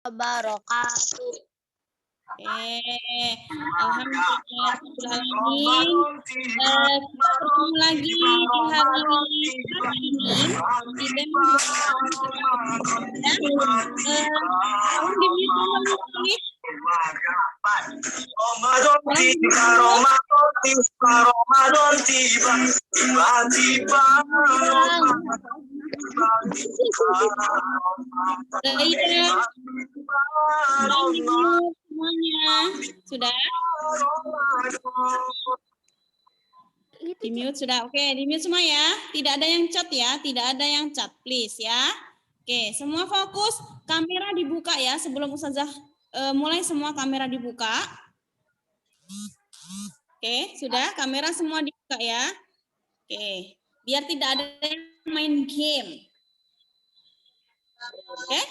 wabarakatuh. Alhamdulillah alamin. Kita bertemu lagi di hari ini di tema tolong di-mute semuanya. Sudah? Di mute sudah. Oke, di mute semua ya. Tidak ada yang chat ya, tidak ada yang chat, please ya. Oke, semua fokus, kamera dibuka ya sebelum Ustazah mulai, semua kamera dibuka. Oke, sudah, kamera semua dibuka ya. Oke, biar tidak ada yang main game. Oke?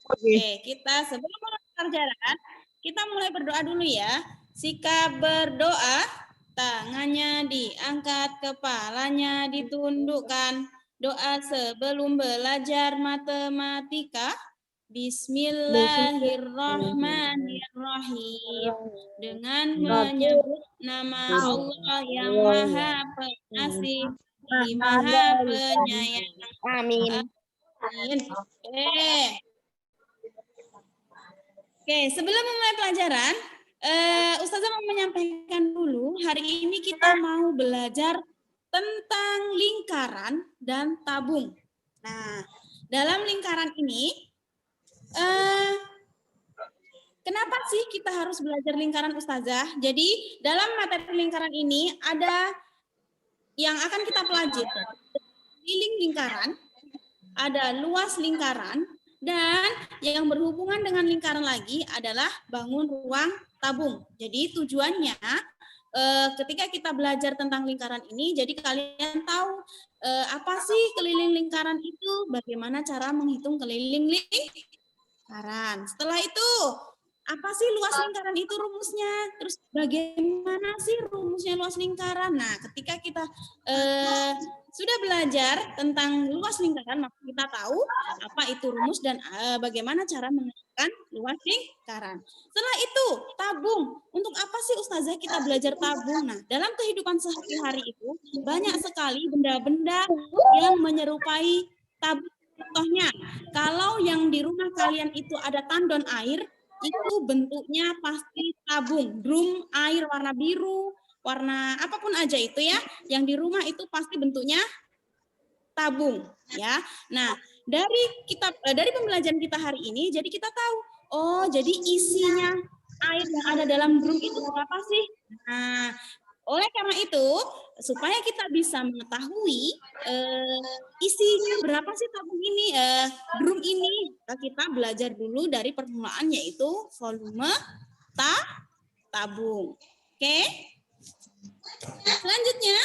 Oke, kita sebelum mulai pelajaran, kita mulai berdoa dulu ya. Sikap berdoa, tangannya diangkat, kepalanya ditundukkan. Doa sebelum belajar matematika. Bismillahirrahmanirrahim. Dengan menyebut nama Allah yang Maha Pengasih, Maha Penyayang. Amin. Amin. Oke, sebelum memulai pelajaran, Ustazah mau menyampaikan dulu, hari ini kita mau belajar tentang lingkaran dan tabung. Nah, dalam lingkaran ini, kenapa sih kita harus belajar lingkaran Ustazah? Jadi, dalam materi lingkaran ini ada yang akan kita pelajari. Keliling lingkaran, ada luas lingkaran, dan yang berhubungan dengan lingkaran lagi adalah bangun ruang tabung. Jadi tujuannya ketika kita belajar tentang lingkaran ini, jadi kalian tahu apa sih keliling lingkaran itu, bagaimana cara menghitung keliling lingkaran. Setelah itu, apa sih luas lingkaran itu rumusnya? Terus bagaimana sih rumusnya luas lingkaran? Nah, ketika kita sudah belajar tentang luas lingkaran, maka kita tahu apa itu rumus dan bagaimana cara menentukan luas lingkaran. Setelah itu, tabung. Untuk apa sih Ustazah kita belajar tabung? Nah, dalam kehidupan sehari-hari itu banyak sekali benda-benda yang menyerupai tabung. Contohnya, kalau yang di rumah kalian itu ada tandon air, itu bentuknya pasti tabung. Drum air warna biru, warna apapun aja itu ya, yang di rumah itu pasti bentuknya tabung ya. Nah, dari pembelajaran kita hari ini, jadi kita tahu, oh jadi isinya air yang ada dalam drum itu berapa sih? Nah, oleh karena itu, supaya kita bisa mengetahui isinya berapa sih tabung ini, drum ini, kita belajar dulu dari permulaan, yaitu volume tabung. Oke? Selanjutnya,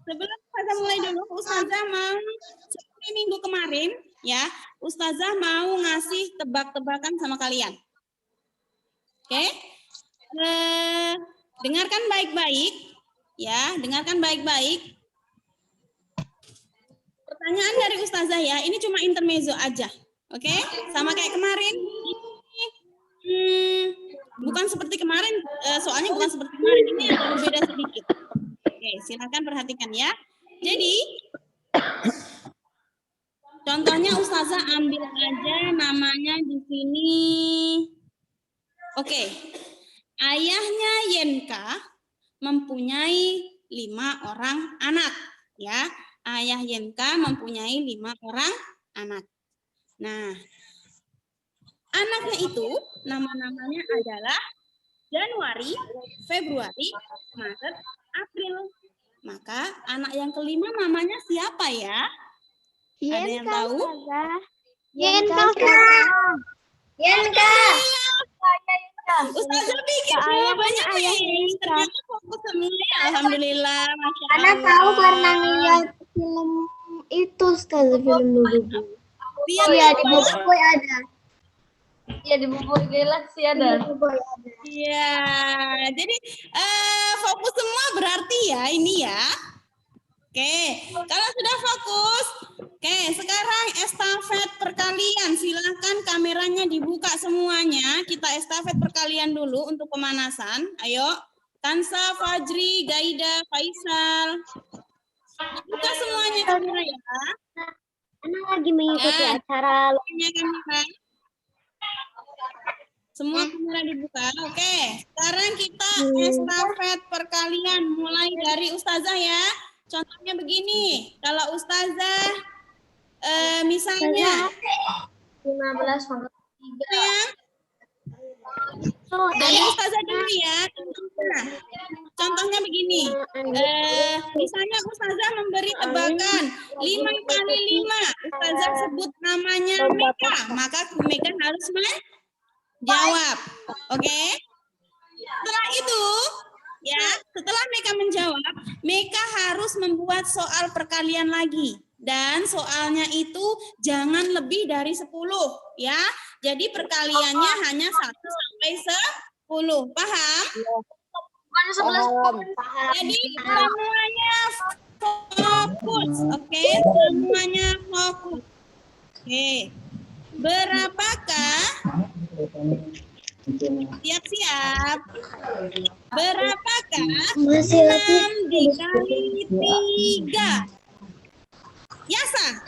sebelum Ustazah mulai dulu, Ustazah mau seperti minggu kemarin, ya, Ustazah mau ngasih tebak-tebakan sama kalian. Oke? Dengarkan baik-baik, ya, dengarkan baik-baik. Pertanyaan dari Ustazah ya, ini cuma intermezzo aja, oke? Sama kayak kemarin. Bukan seperti kemarin, soalnya bukan seperti kemarin, ini agak berbeda sedikit. Oke, silakan perhatikan ya. Jadi, contohnya Ustazah ambil aja namanya di sini. Oke, ayahnya Yenka mempunyai 5 orang anak. Ya, ayah Yenka mempunyai 5 orang anak. Nah, anaknya itu nama-namanya adalah Januari, Februari, Maret, April. Maka anak yang kelima namanya siapa ya? Ada yang tahu? Yenka. Ustazah pikir jawabannya ternyata fokus semua ya. Alhamdulillah. Anak tahu karena ngeliat film itu, Ustazah, film dulu. Iya, di buku ada. Iya, di buku Galaxy ada. Iya, jadi fokus semua berarti ya ini ya. Oke, kalau sudah fokus, Oke, sekarang estafet perkalian. Silahkan kameranya dibuka semuanya. Kita estafet perkalian dulu untuk pemanasan. Ayo, Kansa, Fajri, Gaida, Faisal. Dibuka semuanya kamera ya. Anak lagi mengikuti Ya. acara. Semuanya kamera. Semua kamera dibuka. Oke, sekarang kita estafet perkalian. Mulai dari Ustazah ya. Contohnya begini. Kalau Ustazah misalnya 15 pangkat 3. ya, dari Ustazah dulu ya. Contohnya begini. Misalnya Ustazah memberi tebakan 5 kali 5. Ustazah sebut namanya Meka. Maka Meka harus menjawab. Oke? Setelah itu, ya, setelah Meka menjawab, Meka harus membuat soal perkalian lagi. Dan soalnya itu jangan lebih dari 10, ya. Jadi perkaliannya hanya 1 sampai 10. Paham? Bukan 11. Jadi semuanya fokus. Oke, semuanya fokus. Oke. Berapakah? Siap-siap. Berapakah 6 dikali 3? Yasa.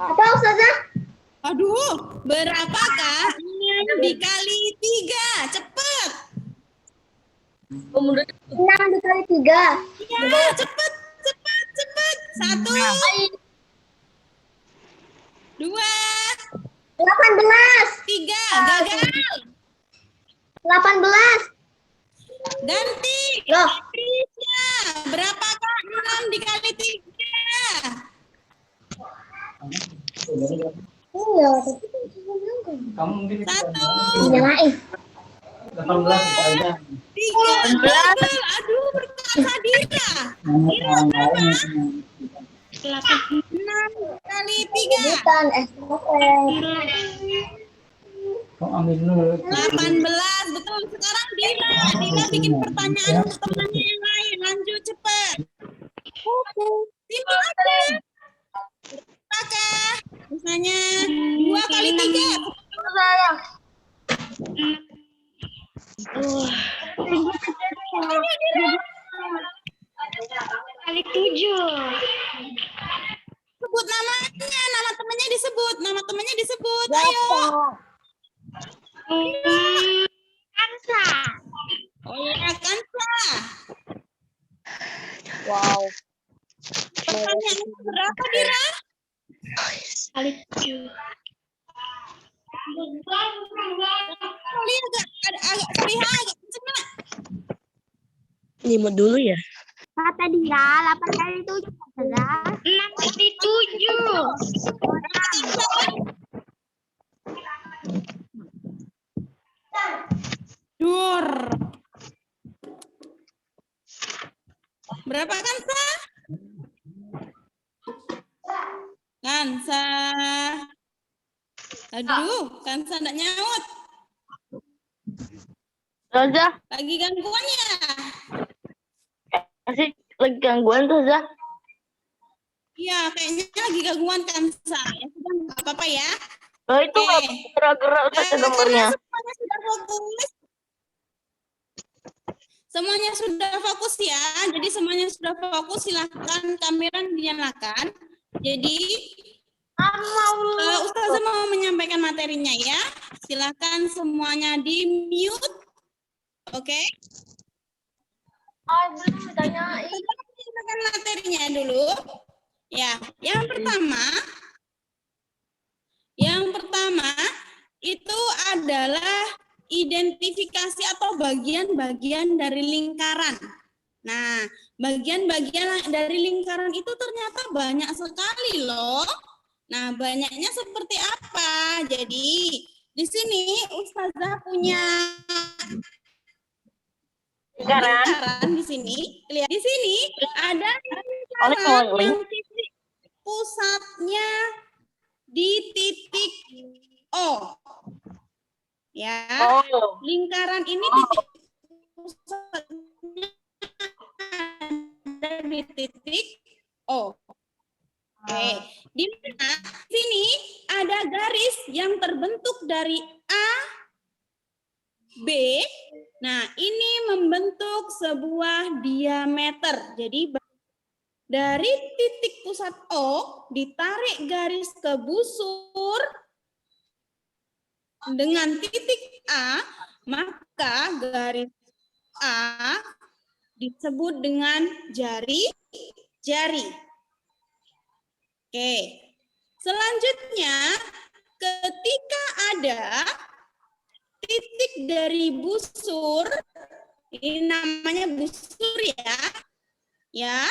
Apa Ustazah? Aduh, berapakah 6 dikali 3? Cepet. 6 dikali 3. Ya, cepet. 1, 2, 18. 3. Gagal. 18. Ganti. Loh. Prisya. Berapakah 6 dikali 3? Iya, tapi kan sudah Kamu mungkin 1, nyalain. 18 misalnya. 3. Gagal. Aduh, berkata Dira. Dira berapa? 6 kali 3. Bukan estafet. Kamu ambil dulu. 18. Betul. Sekarang Dira. Dira bikin pertanyaan untuk temannya yang lain. Lanjut cepat. Simpel aja. Apakah misalnya 2 kali 3? Kali 7. Sebut namanya, nama temannya disebut. Nama temannya disebut. Ayo. Kansa. Oh ya, Kansa. Wow. Pertanyaannya berapa, Dira? Kali 7. Sorry, agak Soliha agak kenceng, Nak. 5 dulu ya. Kata dia 8 kali 7. 6 kali 7. Dur. Berapa Kansa? Kansa. Aduh, Kansa enggak nyaut. Ustazah, Lagi gangguan ya? masih lagi gangguan tuh, Ustazah. Iya, kayaknya lagi gangguan Kansa. Ya sudah, nggak apa-apa ya. Oh, itu nggak gerak-gerak Ustazah gambarnya. Semuanya sudah fokus. Semuanya sudah fokus ya. Jadi semuanya sudah fokus. Silahkan kamera dinyalakan. Jadi Ustazah mau menyampaikan materinya ya. Silahkan semuanya di mute. Oke. Belum ditanyain. Menyampaikan materinya dulu. Ya, yang pertama itu adalah identifikasi atau bagian-bagian dari lingkaran. Nah, bagian-bagian dari lingkaran itu ternyata banyak sekali loh. Nah, banyaknya seperti apa? Jadi, di sini Ustazah punya lingkaran di sini. Lihat di sini ada lingkaran yang titik pusatnya di titik O. Ya. Oh, Lingkaran ini titik pusatnya ada di titik O. Oke, di mana sini ada garis yang terbentuk dari A, B. Nah, ini membentuk sebuah diameter. Jadi dari titik pusat O ditarik garis ke busur dengan titik A, maka garis A disebut dengan jari. Oke. Selanjutnya, ketika ada titik dari busur, ini namanya busur ya. Ya.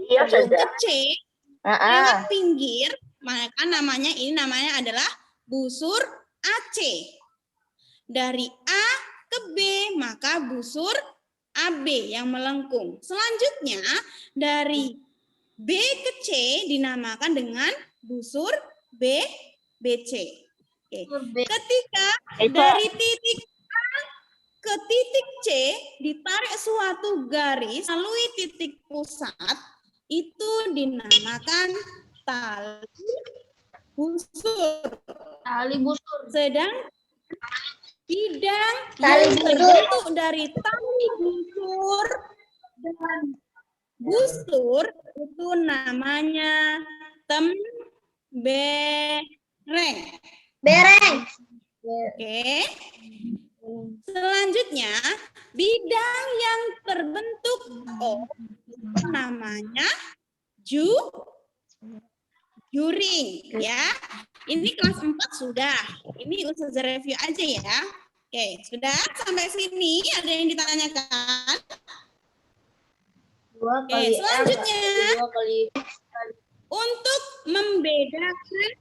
Iya, Ujung Ustazah. ke C lewat pinggir, maka ini namanya adalah busur AC. Dari A ke B, maka busur AB yang melengkung. Selanjutnya, dari B ke C dinamakan dengan busur BC. Oke. Ketika dari titik A ke titik C ditarik suatu garis melalui titik pusat, itu dinamakan tali busur. Tali busur. Sedang bidang Tali yang busur. terbentuk dari tali busur dan busur itu namanya tembereng. Bereng. Oke. Selanjutnya, bidang yang terbentuk O itu namanya juring ya. Ini kelas 4 sudah. Ini Ustazah review aja ya. Oke, sudah sampai sini ada yang ditanyakan? Oke, selanjutnya untuk membedakan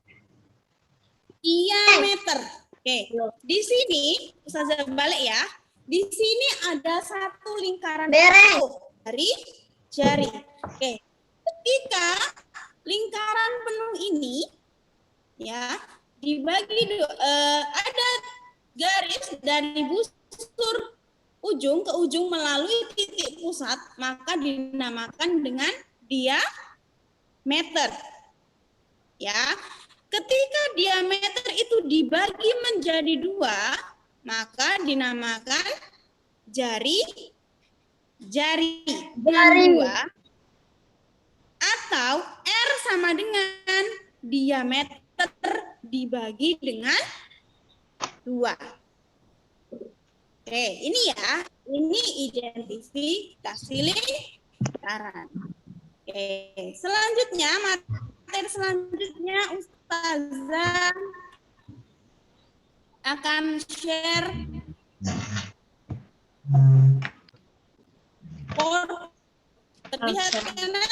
diameter. Oke, di sini Ustazah balik ya. Di sini ada satu lingkaran Bereng. penuh dari jari. Oke, ketika lingkaran penuh ini ya dibagi ada garis dari busur ujung ke ujung melalui titik pusat, maka dinamakan dengan diameter. Ya, ketika diameter itu dibagi menjadi 2, maka dinamakan jari dengan 2, atau R sama dengan diameter dibagi dengan 2. Oke, ini ya. Ini identifikasi lingkaran. Oke, selanjutnya materi selanjutnya Ustazah akan share terlihat karena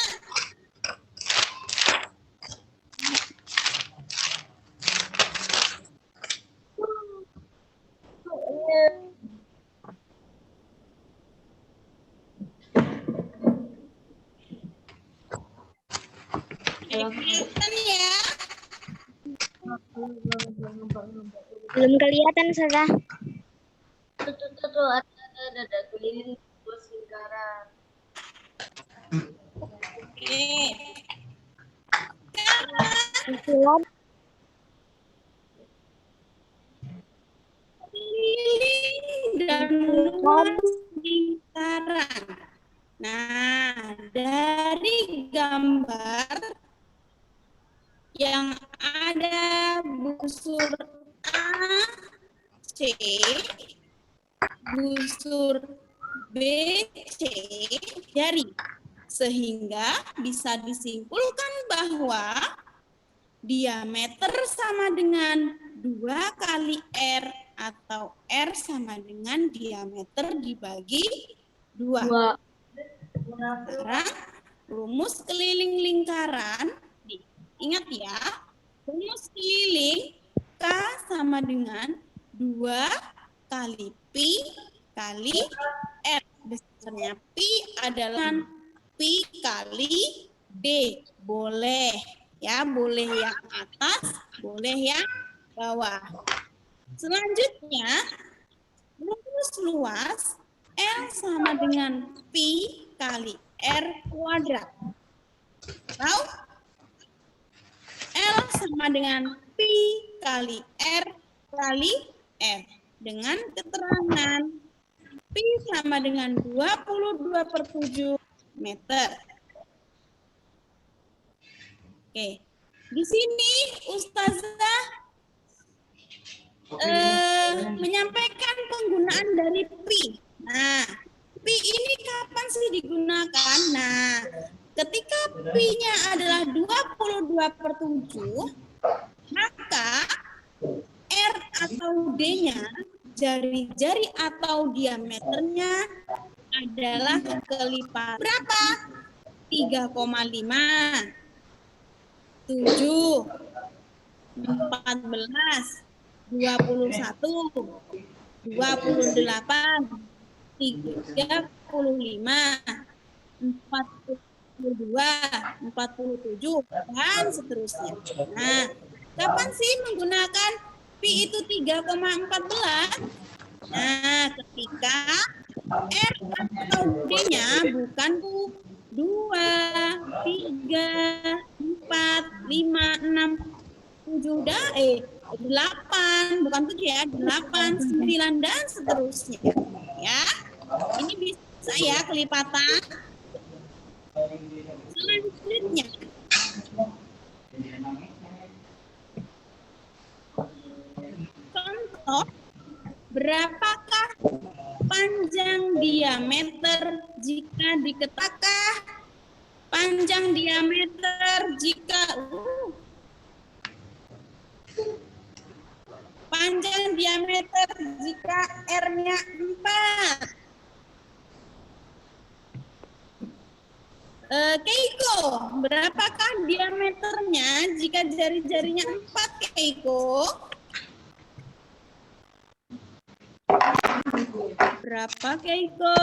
kelihatan ya. Belum kelihatan, Ustazah. Tuh, ada keliling bus lingkaran. Oke. Keliling dan luas lingkaran. Nah, dari gambar yang ada busur AC, busur BC, jari. Sehingga bisa disimpulkan bahwa diameter sama dengan 2 kali R atau R sama dengan diameter dibagi 2. Sekarang rumus keliling lingkaran, ingat ya, rumus keliling K sama dengan 2 kali Pi kali R. Besarnya Pi adalah Pi kali D. Boleh ya, boleh yang atas, boleh yang bawah. Selanjutnya, rumus luas L sama dengan Pi kali R kuadrat. Tahu? L sama dengan Pi kali R kali R. Dengan keterangan Pi sama dengan 22/7 meter. Oke, di sini Ustazah menyampaikan penggunaan dari Pi. Nah, Pi ini kapan sih digunakan? Nah, ketika Pi-nya adalah 22/7, maka R atau D-nya, jari-jari atau diameternya adalah kelipatan berapa? 3,5, 7, 14, 21, 28, 35, 42, 47, dan seterusnya. Nah, kapan sih menggunakan Pi itu 3,14? Nah, ketika R atau D-nya bukan 2, 3, 4, 5, 6, 7, 8, bukan 7 ya, 8, 9, dan seterusnya. Ya, ini bisa ya kelipatan. Selanjutnya, contoh, berapakah panjang diameter jika diketahui? Panjang diameter jika panjang diameter jika R-nya 4. Keiko, berapakah diameternya jika jari-jarinya 4, Keiko? Berapa, Keiko?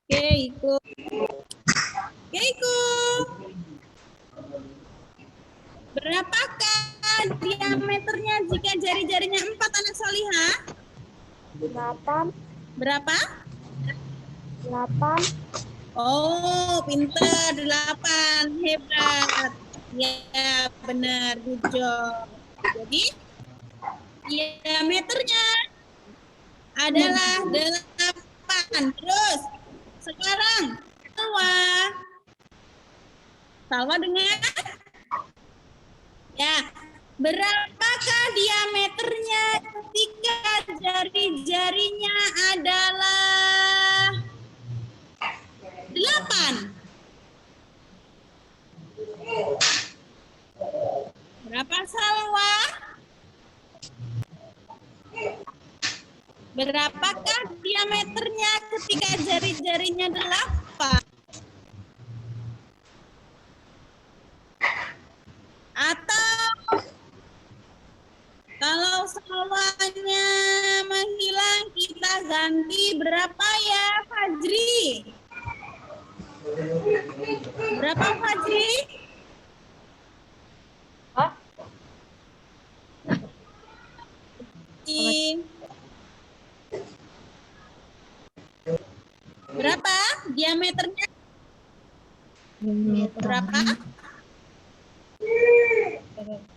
Keiko. Keiko. Berapakah diameternya jika jari-jarinya 4, anak Solihah? 8. Berapa? 8. Oh, pintar, 8. Hebat. Ya, benar. Good job. Jadi, diameternya adalah 8. Terus, sekarang, Salwa dengan? Ya, berapakah diameternya ketika jari-jarinya adalah 8? Berapa, Salwa? Berapakah diameternya ketika jari-jarinya 8? Atau kalau Salwanya menghilang, kita ganti berapa ya, Fajri? Berapa, Fajri? Hah? Berapa diameternya? Berapa?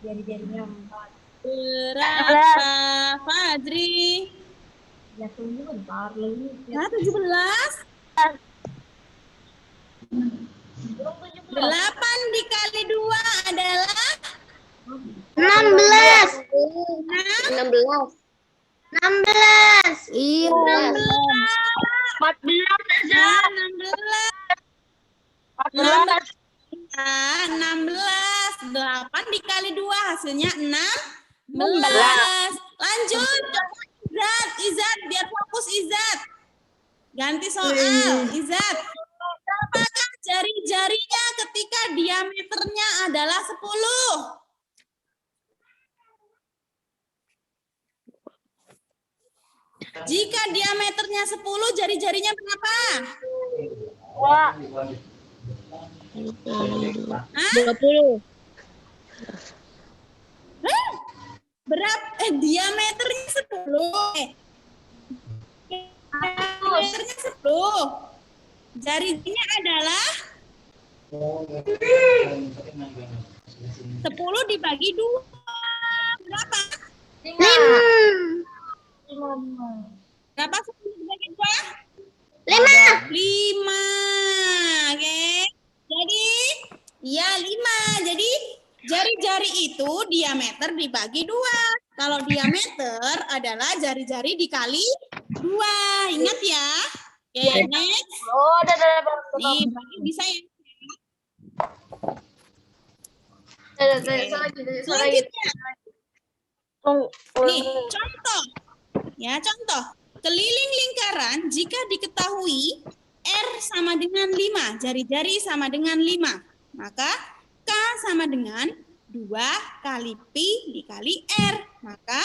Jari-jarinya 4. Berapa, Fajri? Ya tunggu bentar lagi. Ya, 17. 8 dikali 2 adalah 16. 16. 16. Iya. 14 aja. 16. 16. 8 dikali 2 hasilnya 16. Lanjut. Izat, biar fokus Izat. Ganti soal, Izat. Berapakah jari-jarinya ketika diameternya adalah 10? Jika diameternya 10, jari-jarinya berapa? 20. Berapa? Diameternya 10. Diameternya 10. Jarinya adalah 10 dibagi 2. Berapa? 5. Berapa 10 dibagi 2? 5. 5. Oke. Jadi, ya 5. Jadi, jari-jari itu diameter dibagi 2. Kalau diameter adalah jari-jari dikali 2. Ingat ya. Oke, next. Oh, udah. Nih, berarti bisa ya. Selanjutnya. Nih, contoh. Ya, contoh. Keliling lingkaran jika diketahui R sama dengan 5, jari-jari sama dengan 5, maka K sama dengan 2 kali Pi dikali R. Maka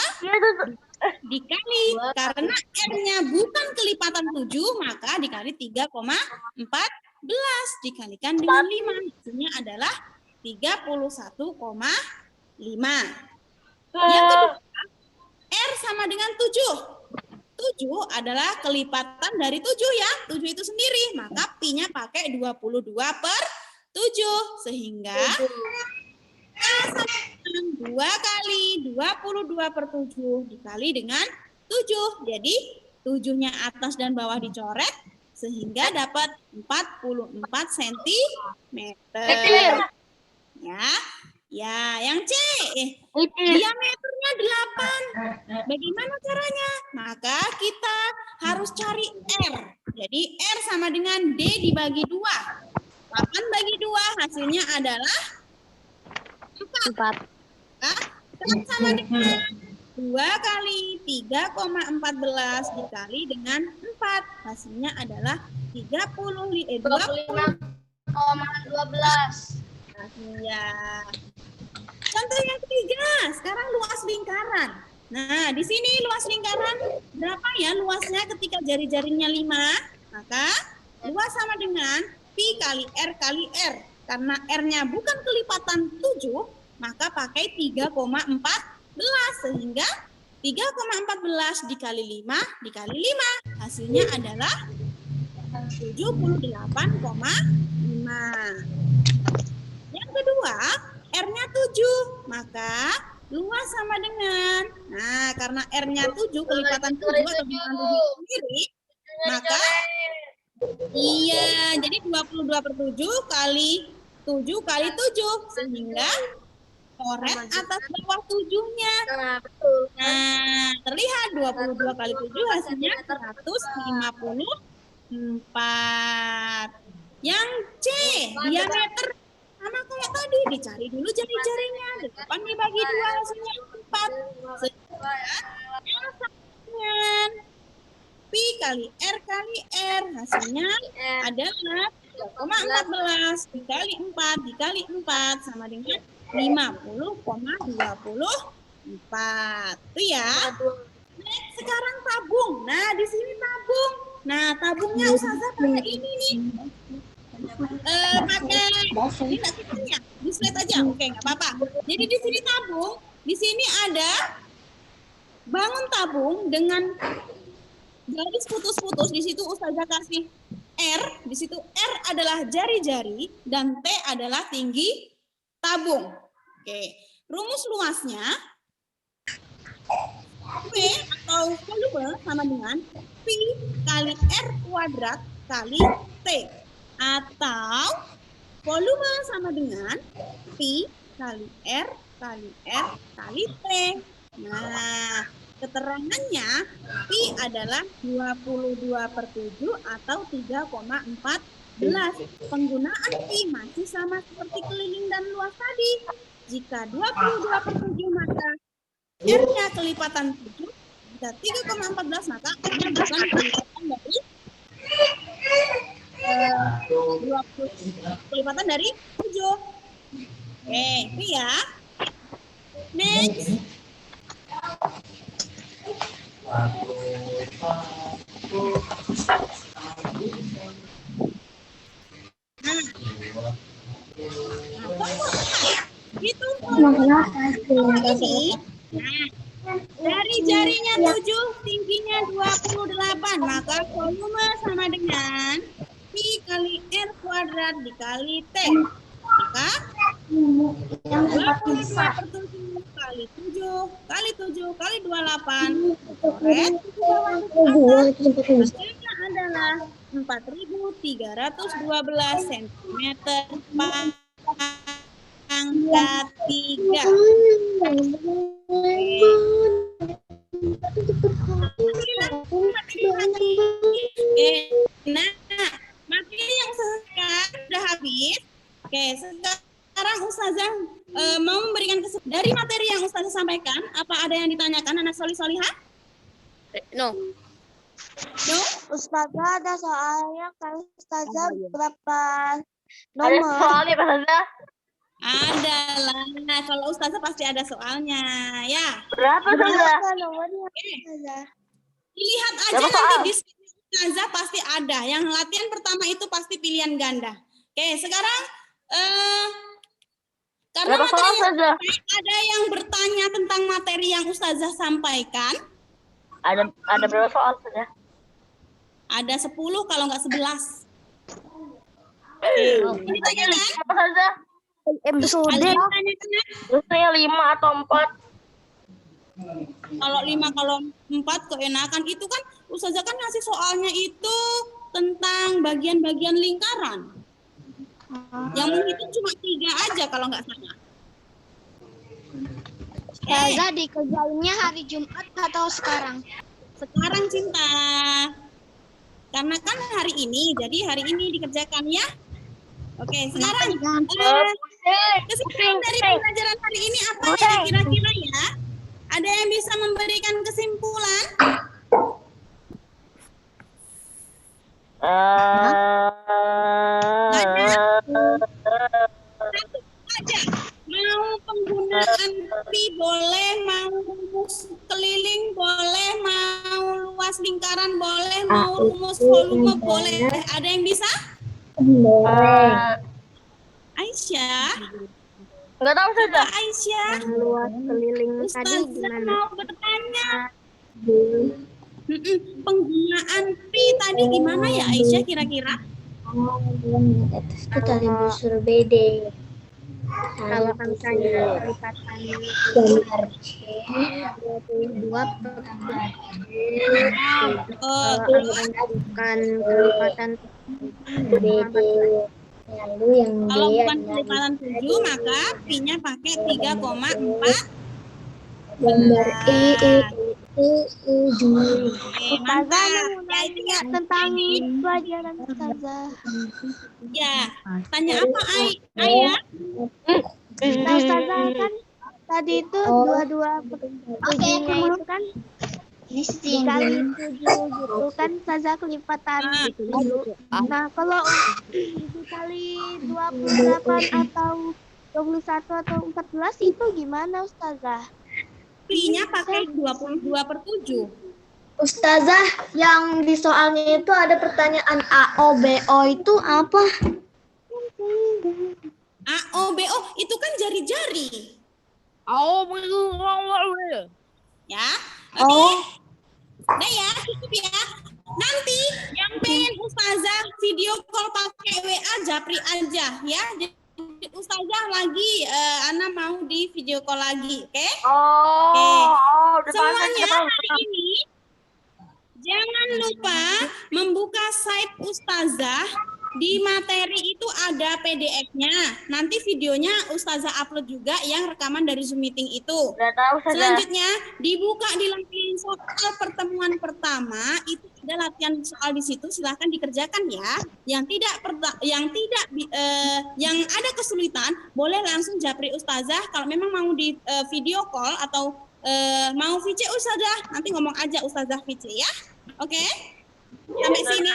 dikali, karena R-nya bukan kelipatan 7, maka dikali 3,14 dikalikan dengan 5. Hasilnya adalah 31,5. Yang kedua, R sama dengan 7. 7 adalah kelipatan dari 7 ya. 7 itu sendiri. Maka Pi-nya pakai 22/7. Sehingga K sama dengan 2 kali 22/7 dikali dengan 7. Jadi 7-nya atas dan bawah dicoret. Sehingga dapat 44 cm. Ya, yang C. Diameternya 8. Bagaimana caranya? Maka kita harus cari R. Jadi R sama dengan D dibagi 2. 8 bagi 2 hasilnya adalah 4. Sama dengan 2 kali 3,14 dikali dengan 4. Hasilnya adalah 25,12. Ya. Contoh yang ketiga, sekarang luas lingkaran. Nah, di sini luas lingkaran berapa ya luasnya ketika jari-jarinya 5? Maka luas sama dengan Pi kali R kali R. Karena R-nya bukan kelipatan 7, maka pakai 3,14. Sehingga 3,14 dikali 5 dikali 5. Hasilnya adalah 78,5. Yang kedua, R-nya 7, maka luas sama dengan, nah karena R-nya 7, kelipatan 7 atau kelipatan 7 sendiri, maka iya, jadi 22/7 kali 7 kali 7, sehingga coret atas bawah 7-nya. Nah, terlihat 22 kali 7 hasilnya 154. Yang C, diameter sama kayak tadi, dicari dulu jari-jarinya. 8 dibagi 2 hasilnya 4. Sehingga R sama dengan Pi kali R kali R hasilnya adalah 3,14 dikali 4 dikali 4 sama dengan 50,24. Itu ya. Next, sekarang tabung. Nah, di sini tabung. Nah, tabungnya Ustazah pakai ini nih. Pakai ini enggak ya? Di slide aja. Oke, enggak apa-apa. Jadi di sini tabung, di sini ada bangun tabung dengan garis putus-putus. Di situ Ustazah kasih R, di situ R adalah jari-jari dan T adalah tinggi tabung. Oke, rumus luasnya V atau volume sama dengan Pi kali R kuadrat kali T. Atau volume sama dengan Pi kali R kali R kali T. Nah, keterangannya Pi adalah 22/7 atau 3,14. Penggunaan Pi masih sama seperti keliling dan luas tadi. Jika 22/7 maka R-nya kelipatan 7. Jika 3,14 maka R-nya bukan kelipatan dari 20 kelipatan dari 7. Oke, itu ya. Next. Itu ini. Dari jarinya 7, tingginya 28, maka volume sama dengan Pi kali R kuadrat dikali T. Maka Yang tempatnya 25 besar. per 7 kali 7 kali 7 kali 28. Coret. Dua itu tempatnya besar. Hasilnya adalah 4.312 cm pangkat 3. Oke, nah materi yang sudah habis. Oke, sekarang Ustazah mau memberikan dari materi yang Ustazah sampaikan, apa ada yang ditanyakan anak solihah? No. No? Ustazah ada soalnya kan Ustazah berapa Ada nomor? soalnya Pak Ustazah. Ada lah. Nah, kalau Ustazah pasti ada soalnya, ya. Berapa Ustazah? Berapa nomornya Ustazah? Lihat aja Berapa nanti soal? di Ustazah pasti ada. Yang latihan pertama itu pasti pilihan ganda. Oke, sekarang karena Berapa soal materinya Ustazah? ada yang bertanya tentang materi yang Ustazah sampaikan. Ada berapa soal Ustazah? Ada 10 kalau nggak 11. Biasanya 5 Ustazah. Ada yang tanyakan ya? Biasanya 5 atau 4. Kalau 5 kalau 4 keenakan itu kan Ustazah kan ngasih soalnya itu tentang bagian-bagian lingkaran. Yang menghitung cuma 3 aja kalau nggak salah. Ustazah dikerjainnya hari Jumat atau sekarang? Sekarang Cinta. Karena kan hari ini, jadi hari ini dikerjakan ya. Oke, sekarang kesimpulan dari pelajaran hari ini apa ya kira-kira ya? Ada yang bisa memberikan kesimpulan? Satu aja. Mau penggunaan pi boleh, mau rumus keliling boleh, mau luas lingkaran boleh, mau rumus volume boleh. Ada yang bisa? Aisyah? Enggak tahu Coba Ustazah. Aisyah. Luas keliling tadi Ustazah gimana? mau bertanya. Penggunaan pi tadi gimana ya Aisyah kira-kira? Atas itu tadi busur BD. Kalau angkanya kelipatan gambar C 22 per bukan kelipatan BD. Lalu yang B Kalau bukan adalah kelipatan 7 maka pi-nya pakai 3,4. gambar Juli. Ustazah ya itu ya Tentang pelajaran Ustazah. ya. Tanya apa Ayah? Nah, Ustazah kan tadi itu 22 per 7-nya itu kan dikali 7 gitu kan Ustazah kelipatan gitu dulu. Nah, kalau dikali 28 atau 21 atau 14 itu gimana Ustazah? Pi-nya pakai 22 per 7. Ustazah, yang di soalnya itu ada pertanyaan AOBO itu apa? AOBO itu kan jari-jari. Ya. Oke. Nah ya, cukup ya. Nanti yang pengen Ustazah video call pakai WA japri aja ya. Jadi Ustazah lagi Ana mau di video call lagi, oke? Udah Semuanya paham. hari ini jangan lupa membuka site Ustazah. Di materi itu ada PDF-nya. Nanti videonya Ustazah upload juga yang rekaman dari Zoom meeting itu. Udah tahu Ustazah. Selanjutnya dibuka di latihan soal pertemuan pertama itu ada latihan soal di situ, silahkan dikerjakan ya. Yang ada kesulitan boleh langsung japri Ustazah. Kalau memang mau di video call atau mau VC Ustazah, nanti ngomong aja Ustazah VC ya. Oke? Sampai sini.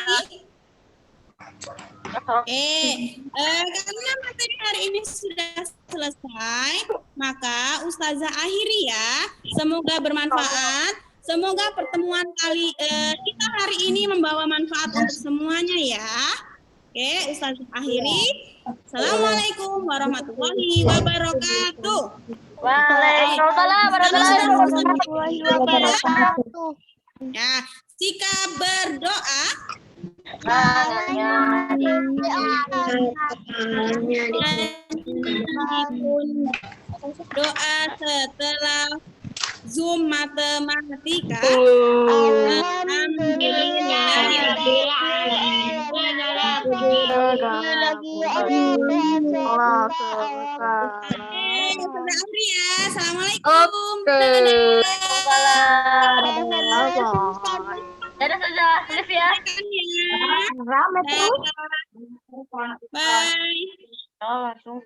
Karena materi hari ini sudah selesai, maka Ustazah akhiri ya. Semoga bermanfaat. Semoga pertemuan kita hari ini membawa manfaat untuk semuanya ya. Oke, Ustazah akhiri. Assalamualaikum warahmatullahi wabarakatuh. Waalaikumsalam warahmatullahi wabarakatuh. Ya, jika berdoa Doa setelah Zoom matematika. Assalamualaikum. Dadah saja, live ya. Bye. Oh, langsung.